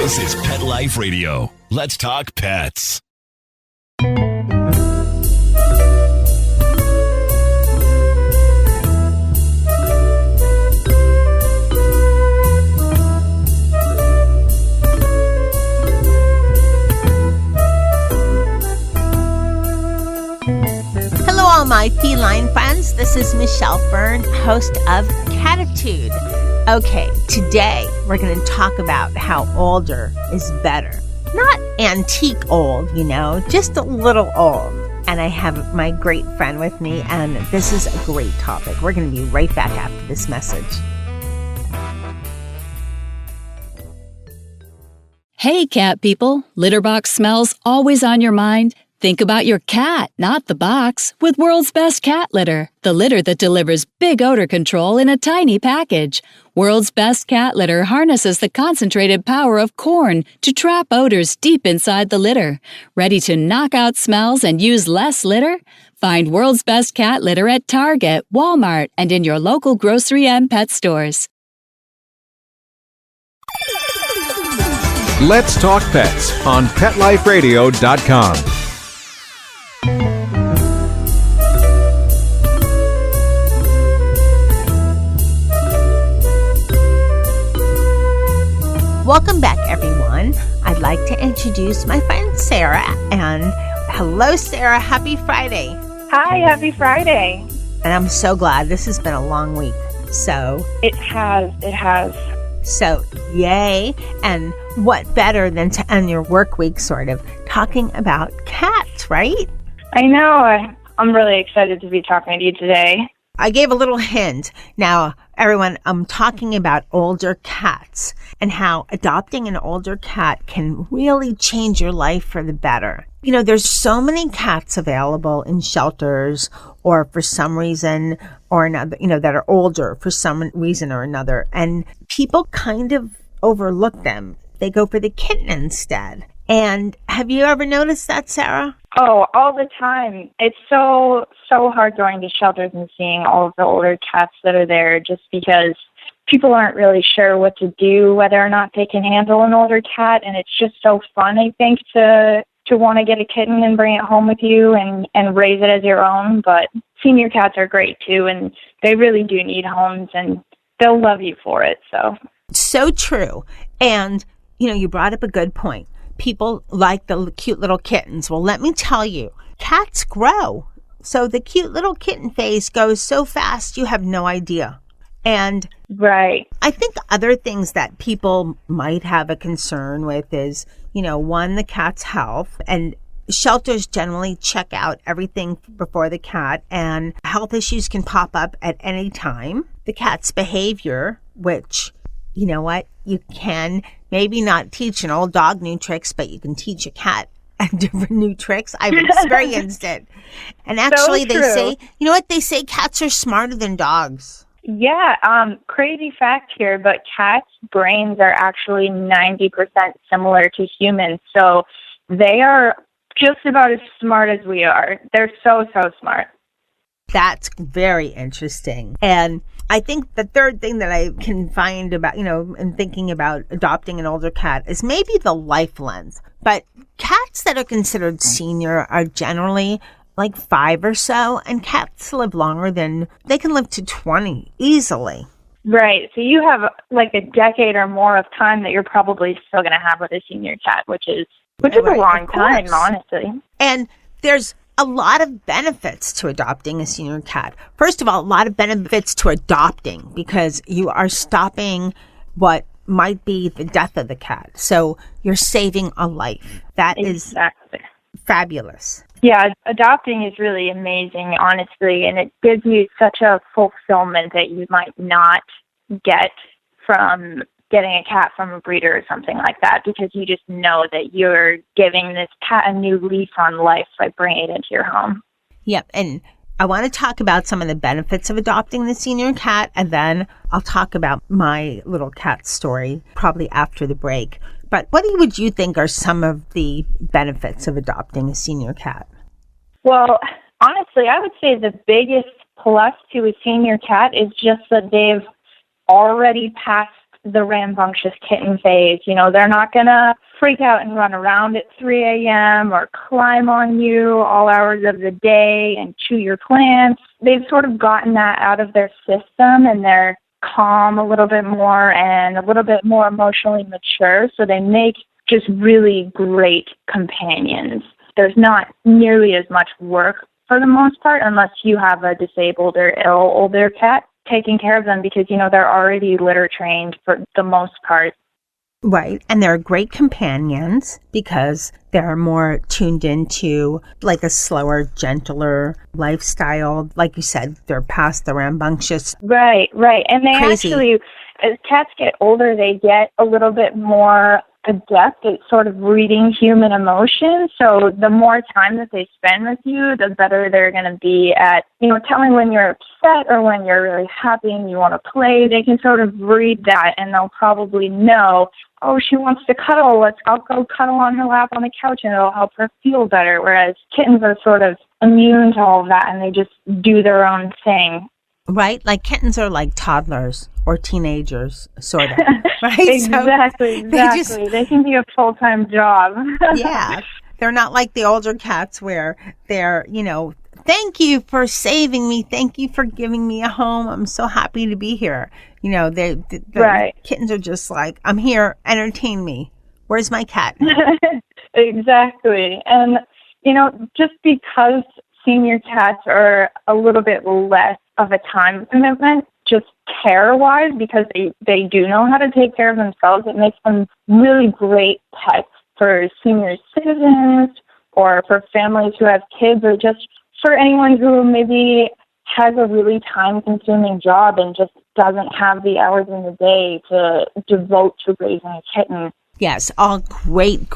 This is Pet Life Radio. Let's talk pets. Hello, all my feline friends. This is Michelle Byrne, host of Cattitude. Okay, today we're going to talk about how older is better. Not antique old, just a little old. And I have my great friend with me, and this is a great topic. We're going to be right back after this message. Hey, cat people. Litter box smells always on your mind? Think about your cat, not the box, with World's Best Cat Litter, the litter that delivers big odor control in a tiny package. World's Best Cat Litter harnesses the concentrated power of corn to trap odors deep inside the litter. Ready to knock out smells and use less litter? Find World's Best Cat Litter at Target, Walmart, and in your local grocery and pet stores. Let's Talk Pets on PetLifeRadio.com. Welcome back, everyone. I'd like to introduce my friend Sarah. And hello, Sarah. Happy Friday. Hi, happy Friday. And I'm so glad. This has been a long week. So It has. So, yay. And what better than to end your work week sort of talking about cats, right? I know. I'm really excited to be talking to you today. I gave a little hint. Now, everyone, I'm talking about older cats and how adopting an older cat can really change your life for the better. There's so many cats available in shelters or for some reason or another, that are older for some reason or another. And people kind of overlook them. They go for the kitten instead. And have you ever noticed that, Sarah? Oh, all the time. It's so hard going to shelters and seeing all of the older cats that are there just because people aren't really sure what to do, whether or not they can handle an older cat. And it's just so fun, I think, to want to get a kitten and bring it home with you and raise it as your own. But senior cats are great, too, and they really do need homes, and they'll love you for it. So true. And, you brought up a good point. People like the cute little kittens. Well, let me tell you, cats grow. So the cute little kitten phase goes so fast, you have no idea. And right. I think other things that people might have a concern with is, one, the cat's health. And shelters generally check out everything before the cat, and health issues can pop up at any time. The cat's behavior, which, you know what, you can maybe not teach an old dog new tricks, but you can teach a cat different new tricks. I've experienced it. And actually they say, they say cats are smarter than dogs. Yeah, crazy fact here, but cats' brains are actually 90% similar to humans. So they are just about as smart as we are. They're so smart. That's very interesting. And I think the third thing that I can find about, in thinking about adopting an older cat is maybe the life length. But cats that are considered senior are generally like 5 or so, and cats live longer they can live to 20 easily. Right. So you have like a decade or more of time that you're probably still going to have with a senior cat, which is a long time, honestly. And there's a lot of benefits to adopting a senior cat. First of all, a lot of benefits to adopting because you are stopping what might be the death of the cat. So you're saving a life. That is fabulous. Yeah, adopting is really amazing, honestly, and it gives you such a fulfillment that you might not get from getting a cat from a breeder or something like that, because you just know that you're giving this cat a new lease on life by bringing it into your home. Yep, and I want to talk about some of the benefits of adopting the senior cat, and then I'll talk about my little cat story probably after the break. But what would you think are some of the benefits of adopting a senior cat? Well, honestly, I would say the biggest plus to a senior cat is just that they've already passed the rambunctious kitten phase. You know, they're not going to freak out and run around at 3 a.m. or climb on you all hours of the day and chew your plants. They've sort of gotten that out of their system, and they're calm a little bit more and a little bit more emotionally mature, so they make just really great companions. There's not nearly as much work for the most part, unless you have a disabled or ill older cat taking care of them, because, you know, they're already litter trained for the most part. Right. And they're great companions because they're more tuned into like a slower, gentler lifestyle. Like you said, they're past the rambunctious. Right. And they crazy. actually, as cats get older, they get a little bit more adept at sort of reading human emotion. So the more time that they spend with you, the better they're going to be at, you know, telling when you're upset or when you're really happy and you want to play. They can sort of read that, and they'll probably know, oh, she wants to cuddle. I'll go cuddle on her lap on the couch, and it'll help her feel better. Whereas kittens are sort of immune to all of that, and they just do their own thing. Right? Like kittens are like toddlers or teenagers, sort of. Right? Exactly. They can be a full-time job. Yeah. They're not like the older cats where they're, you know, thank you for saving me. Thank you for giving me a home. I'm so happy to be here. You know, the right. Kittens are just like, I'm here. Entertain me. Where's my cat? Exactly. And, you know, just because senior cats are a little bit less of a time commitment, just care-wise, because they do know how to take care of themselves, it makes them really great pets for senior citizens or for families who have kids, or just for anyone who maybe has a really time-consuming job and just doesn't have the hours in the day to devote to raising a kitten. Yes, all great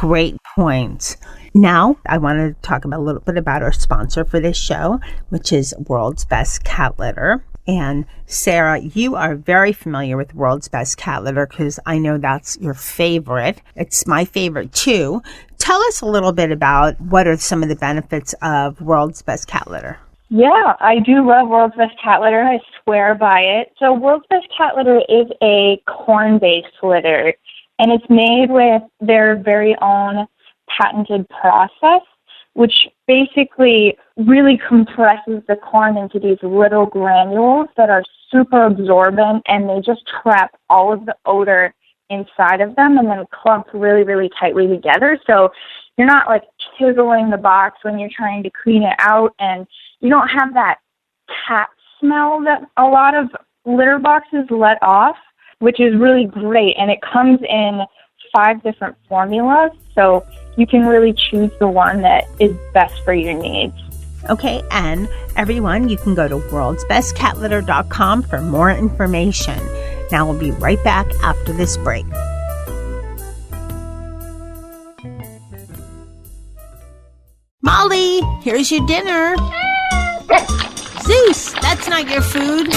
points. Now, I want to talk a little bit about our sponsor for this show, which is World's Best Cat Litter. And Sarah, you are very familiar with World's Best Cat Litter because I know that's your favorite. It's my favorite too. Tell us a little bit about what are some of the benefits of World's Best Cat Litter. Yeah, I do love World's Best Cat Litter. I swear by it. So World's Best Cat Litter is a corn-based litter, and it's made with their very own patented process, which basically really compresses the corn into these little granules that are super absorbent, and they just trap all of the odor inside of them and then clump really, really tightly together. So you're not like chiseling the box when you're trying to clean it out, and you don't have that cat smell that a lot of litter boxes let off, which is really great. And it comes in 5 different formulas, so you can really choose the one that is best for your needs. Okay, and everyone, you can go to worldsbestcatlitter.com for more information. Now we'll be right back after this break. Molly, here's your dinner. Zeus, that's not your food.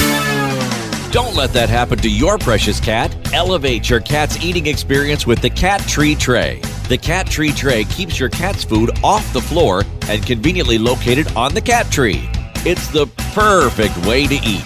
Don't let that happen to your precious cat. Elevate your cat's eating experience with the Cat Tree Tray. The Cat Tree Tray keeps your cat's food off the floor and conveniently located on the cat tree. It's the perfect way to eat.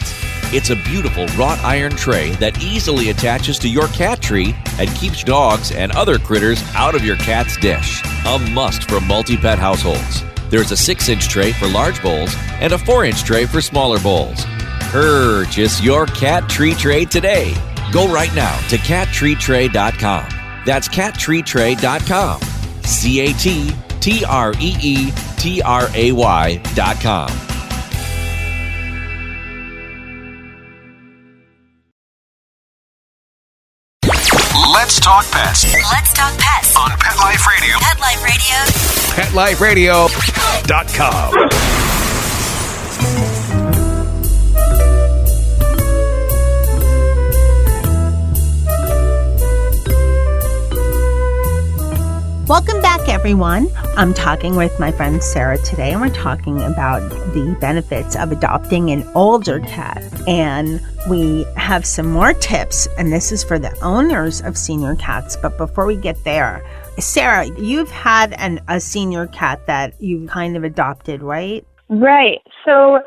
It's a beautiful wrought iron tray that easily attaches to your cat tree and keeps dogs and other critters out of your cat's dish. A must for multi-pet households. There's a 6-inch tray for large bowls and a 4-inch tray for smaller bowls. Purchase your Cat Tree Tray today. Go right now to cattreetray.com. That's cattreetray.com. cattreetray.com. Let's talk pets. Let's talk pets On Pet Life Radio. Pet Life Radio. PetLifeRadio.com. Welcome back, everyone. I'm talking with my friend Sarah today, and we're talking about the benefits of adopting an older cat. And we have some more tips, and this is for the owners of senior cats. But before we get there, Sarah, you've had a senior cat that you kind of adopted, right? Right. So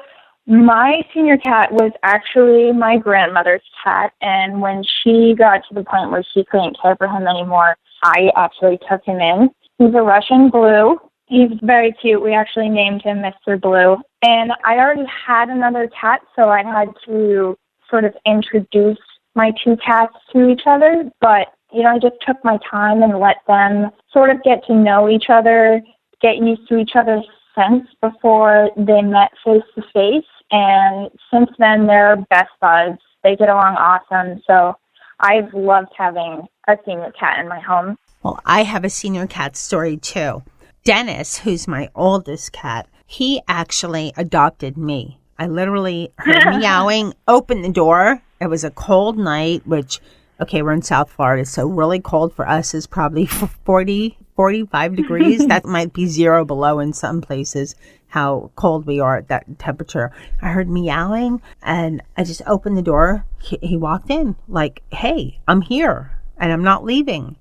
My senior cat was actually my grandmother's cat, and when she got to the point where she couldn't care for him anymore, I actually took him in. He's a Russian Blue. He's very cute. We actually named him Mr. Blue. And I already had another cat, so I had to sort of introduce my two cats to each other. But, I just took my time and let them sort of get to know each other, get used to each other's scents before they met face to face. And since then, they're best buds. They get along awesome. So I've loved having a senior cat in my home. Well, I have a senior cat story too. Dennis, who's my oldest cat, he actually adopted me. I literally heard meowing, opened the door. It was a cold night, which, okay, we're in South Florida, so really cold for us is probably 40, 45 degrees. That might be 0 below in some places, how cold we are at that temperature. I heard meowing, and I just opened the door. He walked in like, hey, I'm here, and I'm not leaving.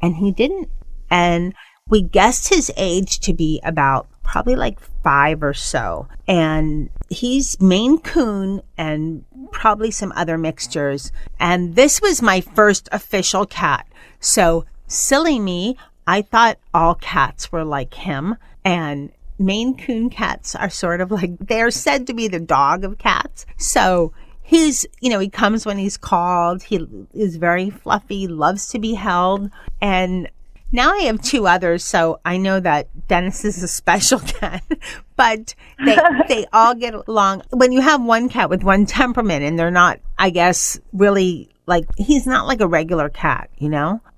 And he didn't. And we guessed his age to be about probably like 5 or so. And he's Maine Coon and probably some other mixtures. And this was my first official cat. So silly me, I thought all cats were like him. And Maine Coon cats are sort of like, they're said to be the dog of cats. So he's, he comes when he's called. He is very fluffy, loves to be held. And now I have 2 others, so I know that Dennis is a special cat, but they all get along. When you have one cat with one temperament and they're not, I guess, really he's not like a regular cat,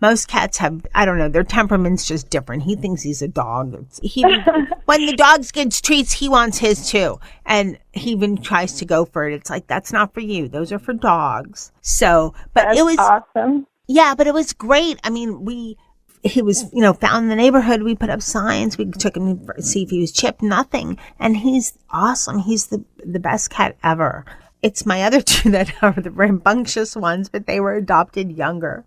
Most cats have, I don't know, their temperament's just different. He thinks he's a dog. When the dog gets treats, he wants his too. And he even tries to go for it. It's like, that's not for you. Those are for dogs. So, but That's it was awesome. Yeah, but it was great. I mean, he was, found in the neighborhood. We put up signs. We took him to see if he was chipped. Nothing. And he's awesome. He's the best cat ever. It's my other 2 that are the rambunctious ones, but they were adopted younger.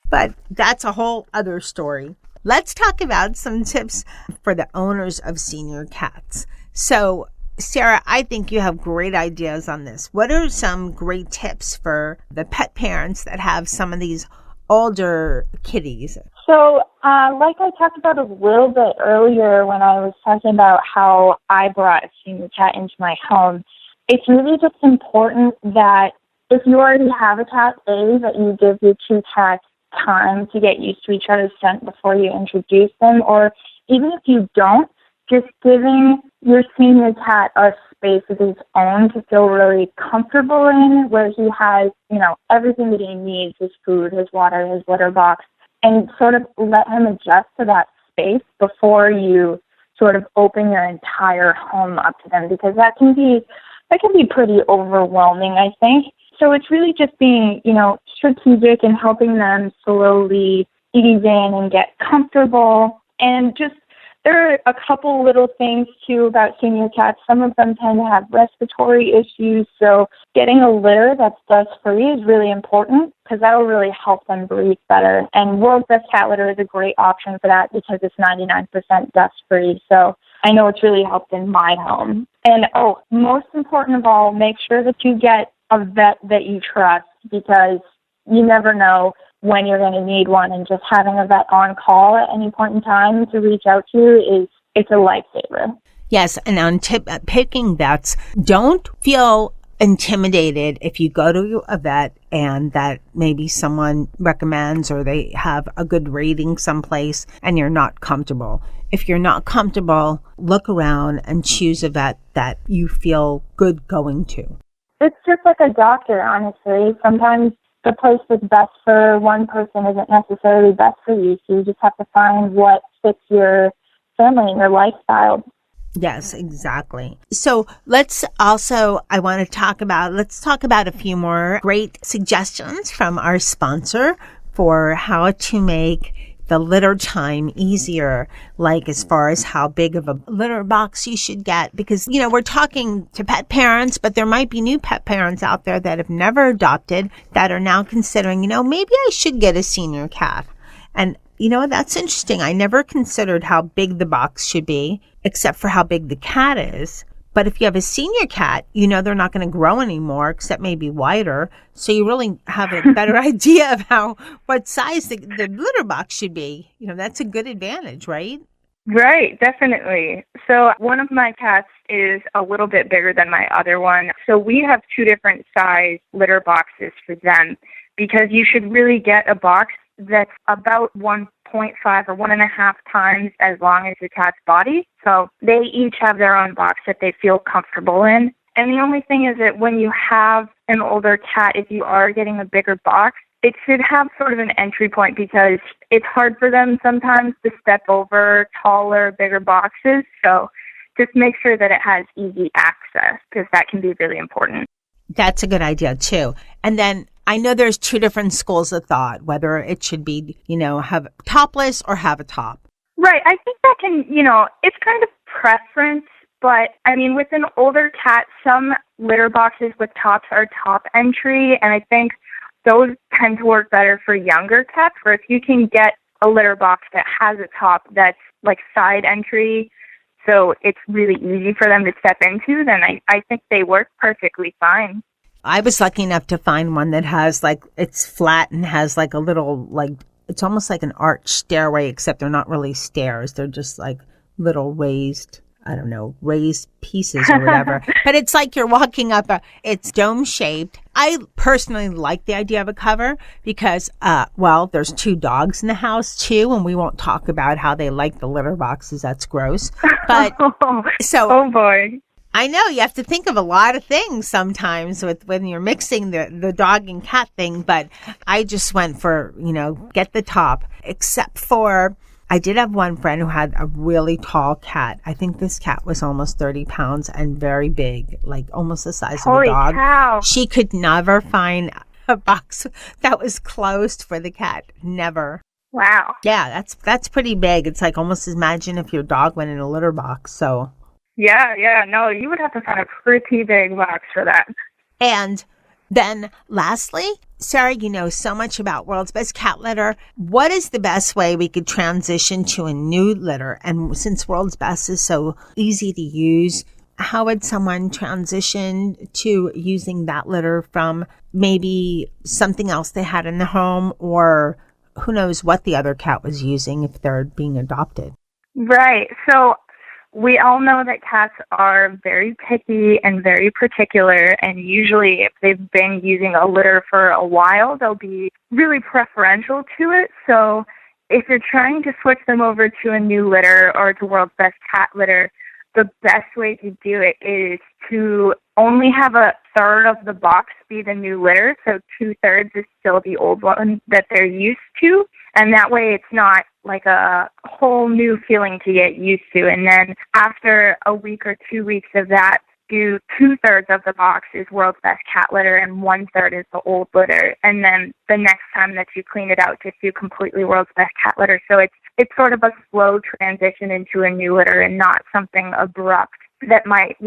But that's a whole other story. Let's talk about some tips for the owners of senior cats. So, Sarah, I think you have great ideas on this. What are some great tips for the pet parents that have some of these older kitties? So, like I talked about a little bit earlier when I was talking about how I brought a senior cat into my home, it's really just important that if you already have a cat, that you give your 2 cats time to get used to each other's scent before you introduce them, or even if you don't, just giving your senior cat a space of his own to feel really comfortable in, where he has, everything that he needs, his food, his water, his litter box, and sort of let him adjust to that space before you sort of open your entire home up to them, because that can be pretty overwhelming, I think. So it's really just being, strategic and helping them slowly ease in and get comfortable. And just, there are a couple little things, too, about senior cats. Some of them tend to have respiratory issues. So getting a litter that's dust-free is really important, because that will really help them breathe better. And World's Best Cat Litter is a great option for that, because it's 99% dust-free. So I know it's really helped in my home. And, most important of all, make sure that you get a vet that you trust, because you never know when you're going to need one, and just having a vet on call at any point in time to reach out to it's a lifesaver. Yes, and on picking vets, don't feel intimidated if you go to a vet and that maybe someone recommends or they have a good rating someplace and you're not comfortable. If you're not comfortable, look around and choose a vet that you feel good going to. It's just like a doctor, honestly. Sometimes the place that's best for one person isn't necessarily best for you, so you just have to find what fits your family and your lifestyle. Yes, exactly. So let's talk about a few more great suggestions from our sponsor for how to make the litter time easier, like as far as how big of a litter box you should get, because, we're talking to pet parents, but there might be new pet parents out there that have never adopted that are now considering, maybe I should get a senior cat. And, that's interesting. I never considered how big the box should be, except for how big the cat is. But if you have a senior cat, they're not going to grow anymore, except maybe wider. So you really have a better idea of what size the litter box should be. That's a good advantage, right? Right, definitely. So one of my cats is a little bit bigger than my other one. So we have two different size litter boxes for them, because you should really get a box that's about 1.5 or 1.5 times as long as your cat's body. So they each have their own box that they feel comfortable in. And the only thing is that when you have an older cat, if you are getting a bigger box, it should have sort of an entry point, because it's hard for them sometimes to step over taller, bigger boxes. So just make sure that it has easy access, because that can be really important. That's a good idea, too. And then I know there's two different schools of thought, whether it should be, have topless or have a top. Right. I think that can, it's kind of preference. But, I mean, with an older cat, some litter boxes with tops are top entry, and I think those tend to work better for younger cats, where if you can get a litter box that has a top that's like side entry, so it's really easy for them to step into, then I think they work perfectly fine. I was lucky enough to find one that has it's flat and has a little, it's almost like an arch stairway, except they're not really stairs. They're just little raised pieces or whatever. But it's like you're walking up it's dome shaped. I personally like the idea of a cover because, there's two dogs in the house too, and we won't talk about how they like the litter boxes. That's gross. But oh boy. I know you have to think of a lot of things sometimes when you're mixing the dog and cat thing, but I just went for, get the top, except for I did have one friend who had a really tall cat. I think this cat was almost 30 pounds and very big, almost the size of a dog. Cow. She could never find a box that was closed for the cat. Never. Wow. Yeah, that's pretty big. It's almost imagine if your dog went in a litter box. So. Yeah. No, you would have to find a pretty big box for that. And then lastly, Sarah, you know so much about World's Best Cat Litter. What is the best way we could transition to a new litter? And since World's Best is so easy to use, how would someone transition to using that litter from maybe something else they had in the home, or who knows what the other cat was using if they're being adopted? Right. So we all know that cats are very picky and very particular, and usually if they've been using a litter for a while, they'll be really preferential to it. So if you're trying to switch them over to a new litter or to World's Best Cat Litter, the best way to do it is to only have a third of the box be the new litter, so 2/3 is still the old one that they're used to, and that way it's not like a whole new feeling to get used to. And then after a week or 2 weeks of that, do 2/3 of the box is World's Best Cat Litter and 1/3 is the old litter. And then the next time that you clean it out, just do completely World's Best Cat Litter. So it's sort of a slow transition into a new litter and not something abrupt that might,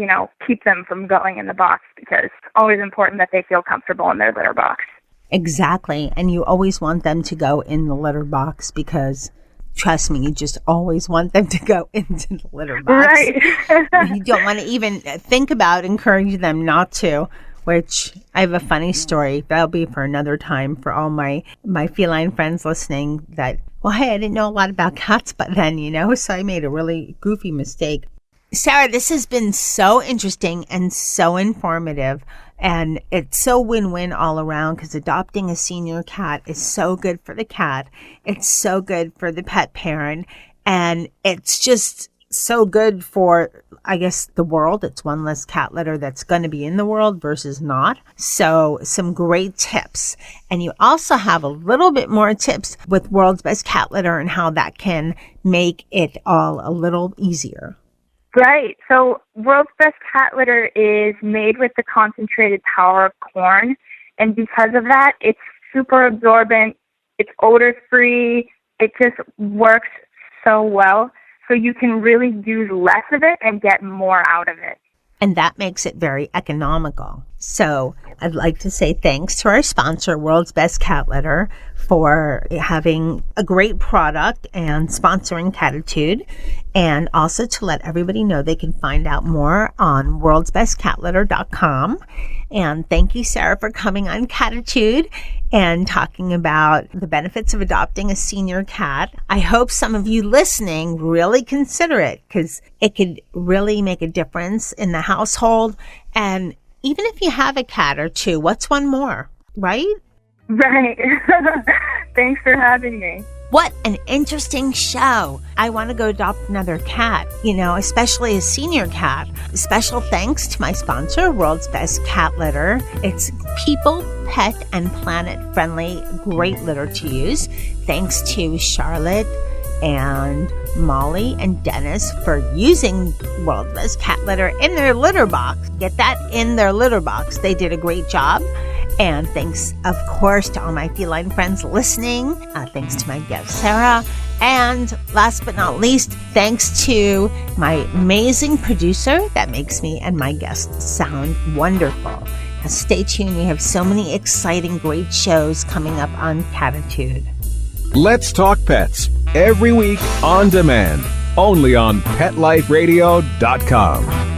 keep them from going in the box, because it's always important that they feel comfortable in their litter box. Exactly. And you always want them to go in the litter box because, trust me, you just always want them to go into the litter box. Right. You don't want to even think about encouraging them not to, which I have a funny story. That'll be for another time for all my feline friends listening that, well, hey, I didn't know a lot about cats but then, so I made a really goofy mistake. Sarah, this has been so interesting and so informative, and it's so win-win all around because adopting a senior cat is so good for the cat. It's so good for the pet parent, and it's just so good for, I guess, the world. It's one less cat litter that's going to be in the world versus not. So some great tips. And you also have a little bit more tips with World's Best Cat Litter and how that can make it all a little easier. Right. So World's Best Cat Litter is made with the concentrated power of corn. And because of that, it's super absorbent. It's odor-free. It just works so well. So you can really use less of it and get more out of it. And that makes it very economical. So I'd like to say thanks to our sponsor, World's Best Cat Litter, for having a great product and sponsoring Cattitude, and also to let everybody know they can find out more on worldsbestcatlitter.com. And thank you, Sarah, for coming on Cattitude and talking about the benefits of adopting a senior cat. I hope some of you listening really consider it, because it could really make a difference in the household. And even if you have a cat or two, what's one more, right? Right. Thanks for having me. What an interesting show. I want to go adopt another cat, especially a senior cat. Special thanks to my sponsor, World's Best Cat Litter. It's people, pet, and planet friendly, great litter to use. Thanks to Charlotte and Molly and Dennis for using World's Best Cat Litter in their litter box. Get that in their litter box. They did a great job. And thanks, of course, to all my feline friends listening. Thanks to my guest, Sarah. And last but not least, thanks to my amazing producer that makes me and my guests sound wonderful. Now stay tuned. We have so many exciting, great shows coming up on Cattitude. Let's Talk Pets, every week on demand, only on PetLifeRadio.com.